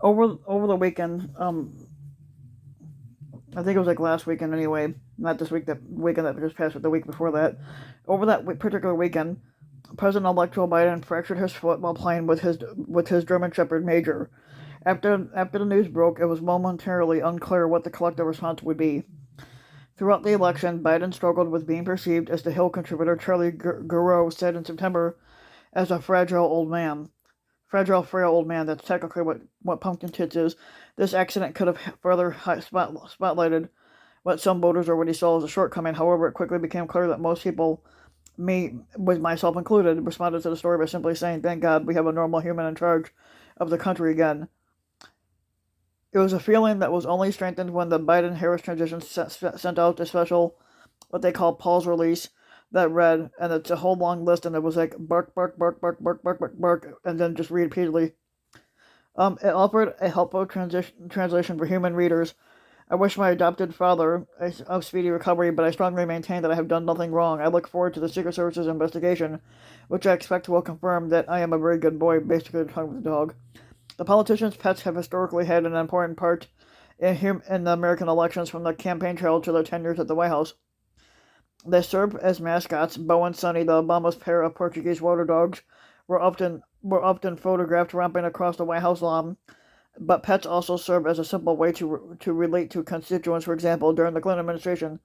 over the weekend, I think it was like last weekend anyway, not this week, that weekend that just passed, but the week before that. Over that particular weekend, President-elect Joe Biden fractured his foot while playing with his German Shepherd Major. After the news broke, it was momentarily unclear what the collective response would be. Throughout the election, Biden struggled with being perceived, as The Hill contributor Charlie Gurrow said in September, as a fragile, frail old man. That's technically what Pumpkin Tits is. This accident could have further spotlighted what some voters already saw as a shortcoming. However, it quickly became clear that most people, me, with myself included, responded to the story by simply saying, "Thank God we have a normal human in charge of the country again." It was a feeling that was only strengthened when the Biden-Harris transition sent out a special, what they call pause release, that read, and it's a whole long list, and it was like bark, bark, bark, bark, bark, bark, bark, bark, and then just read repeatedly. It offered a helpful translation for human readers. I wish my adopted father a speedy recovery, but I strongly maintain that I have done nothing wrong. I look forward to the Secret Service's investigation, which I expect will confirm that I am a very good boy, basically talking with the dog. The politicians' pets have historically had an important part in the American elections, from the campaign trail to their tenures at the White House. They serve as mascots. Bo and Sonny, the Obama's pair of Portuguese water dogs, were often photographed romping across the White House lawn. But pets also serve as a simple way to relate to constituents. For example, during the Clinton administration,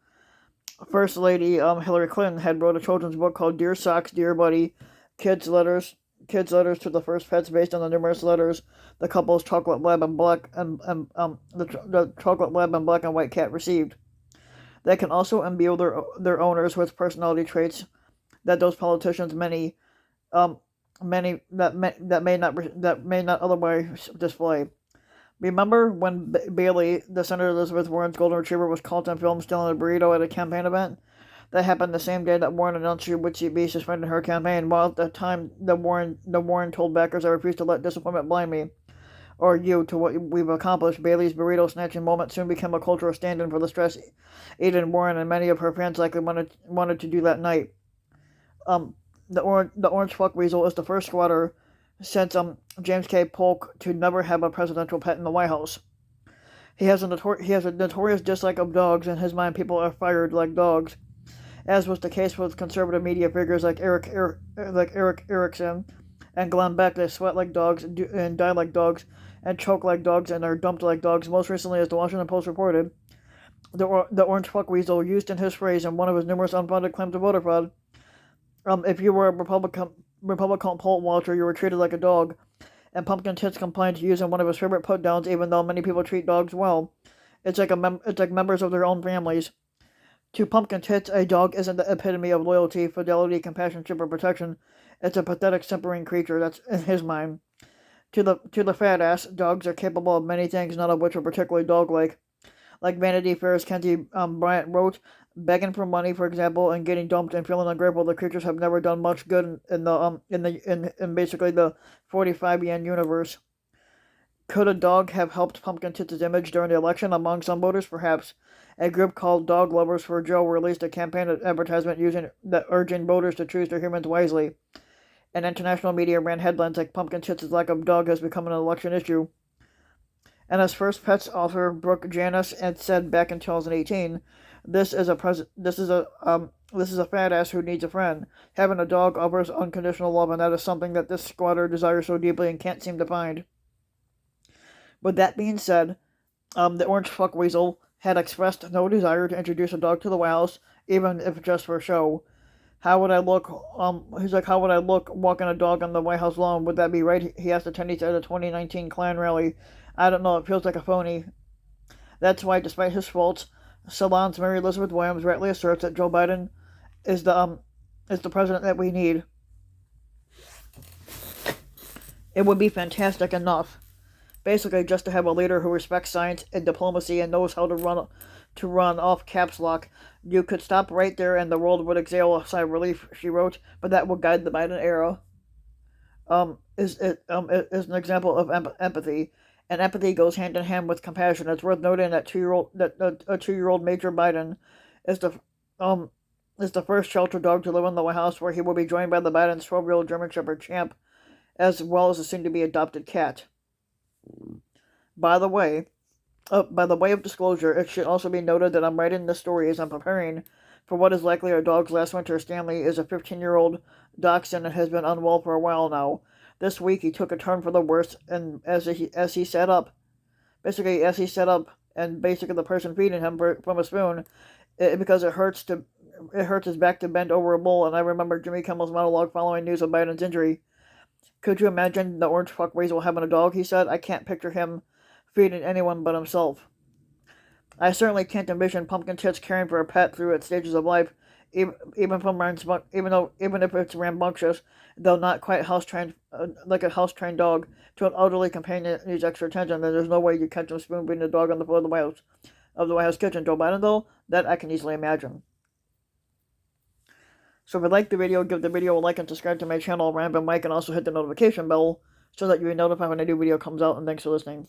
First Lady Hillary Clinton had wrote a children's book called "Dear Socks, Dear Buddy," kids letters to the first pets based on the numerous letters the couple's chocolate lab and the chocolate lab and black and white cat received. They can also imbue their owners with personality traits that those politicians many that may not otherwise display. Remember when Bailey, the Senator Elizabeth Warren's golden retriever, was caught on film stealing a burrito at a campaign event? That happened the same day that Warren announced she would be suspending her campaign. While at the time, the Warren told backers, "I refuse to let disappointment blind me or you to what we've accomplished." Bailey's burrito snatching moment soon became a cultural stand-in for the stress-eaten Warren, and many of her fans likely wanted to do that night. The orange fuck weasel is the first squatter since James K. Polk to never have a presidential pet in the White House. He has a notorious dislike of dogs. In his mind, people are fired like dogs, as was the case with conservative media figures like Eric Erickson and Glenn Beck. They sweat like dogs and die like dogs and choke like dogs and are dumped like dogs. Most recently, as the Washington Post reported, the orange fuck weasel used in his phrase in one of his numerous unfounded claims of voter fraud. If you were a Republican poll watcher, you were treated like a dog. And Pumpkin Tits complained to using one of his favorite put-downs, even though many people treat dogs well. It's like members of their own families. To Pumpkin Tits, a dog isn't the epitome of loyalty, fidelity, companionship, or protection. It's a pathetic, simpering creature. That's in his mind. To the fat ass, dogs are capable of many things, none of which are particularly dog-like. Like Vanity Fair's Kenzie Bryant wrote, begging for money, for example, and getting dumped and feeling ungrateful, the creatures have never done much good in basically the 45 yen universe. Could a dog have helped Pumpkin Tits' image during the election? Among some voters, perhaps. A group called Dog Lovers for Joe released a campaign advertisement urging voters to choose their humans wisely. And international media ran headlines like Pumpkin Tits' lack of dog has become an election issue. And as First Pets author Brooke Janis had said back in 2018, this is a fat ass who needs a friend. Having a dog offers unconditional love, and that is something that this squatter desires so deeply and can't seem to find. With that being said, the orange fuck weasel had expressed no desire to introduce a dog to the White House, even if just for show. How would I look? He's like, how would I look walking a dog on the White House lawn? Would that be right? He asked attendees at a 2019 Klan rally. I don't know. It feels like a phony. That's why, despite his faults, Salon's Mary Elizabeth Williams rightly asserts that Joe Biden is the president that we need. It would be fantastic enough, basically, just to have a leader who respects science and diplomacy and knows how to run off caps lock. You could stop right there and the world would exhale a sigh of relief, she wrote, but that would guide the Biden era. Is an example of empathy, and empathy goes hand in hand with compassion. It's worth noting that a 2-year-old Major Biden is the first shelter dog to live in the White House, where he will be joined by the Biden's 12-year-old German Shepherd Champ, as well as a soon-to-be adopted cat. By the way, by the way of disclosure, it should also be noted that I'm writing this story as I'm preparing for what is likely our dog's last winter. Stanley is a 15-year-old dachshund and has been unwell for a while now. This week he took a turn for the worse, and as he sat up, and basically the person feeding him from a spoon, because it hurts his back to bend over a bowl. And I remember Jimmy Kimmel's monologue following news of Biden's injury. Could you imagine the orange fuck Weasel having a dog? He said. I can't picture him feeding anyone but himself. I certainly can't envision Pumpkin Tits caring for a pet through its stages of life, even if it's rambunctious, though not quite like a house-trained dog. To an elderly companion that needs extra attention, then there's no way you catch him spoon-feeding the dog on the floor of the White House kitchen. Joe Biden, though, that I can easily imagine. So if you like the video, give the video a like and subscribe to my channel, Rambin Mike, and also hit the notification bell so that you'll be notified when a new video comes out, and thanks for listening.